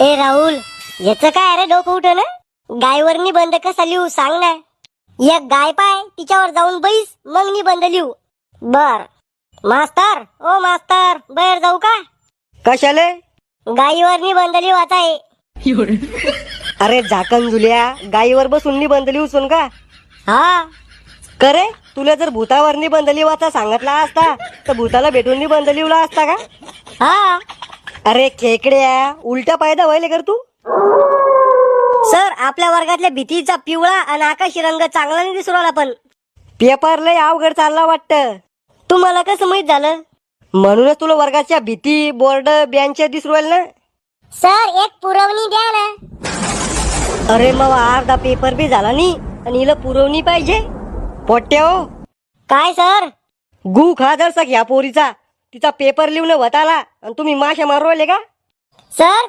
ए राहुल, याच काय अरे डोकं उठ ना. गायवर निबंध कसा लिहू सांग ना. एक गाय पाय, तिच्यावर जाऊन बैस, मग निबंध लिहू. बर मास्तर, ओ मास्तर, बाहेर जाऊ का? कशाले? गायीवर निबंध लिहायचा आहे. अरे झाकण झुल्या, गायीवर बसून निबंध लिहून का? हा. करे, तुला जर भूतावर निबंध लिहायचा सांगितला असता तर भूताला भेटून निबंध लिहला असता का? हा अरे खेकड्या, उलटा फायदा व्हायले कर तू. सर, आपल्या वर्गातल्या भीतीचा पिवळा आणि आकाशी रंग चांगला नाही दिसू राहिला. पण पेपर लय अवघड चालला वाटतं. तुम्हाला कसं माहित झालं? म्हणूनच तुला वर्गाच्या भीती, बोर्ड, बेंच दिसू राहिले ना. सर, एक पुरवणी द्या ना. अरे मग अर्धा पेपर बी झाला नाही आणि हिला पुरवणी पाहिजे. पोट्या हो, काय सर? गु खा जरसा ह्या पोरीचा. तिचा पेपर लिहून वताला आणि तुम्ही माशा मारू राहिले का? सर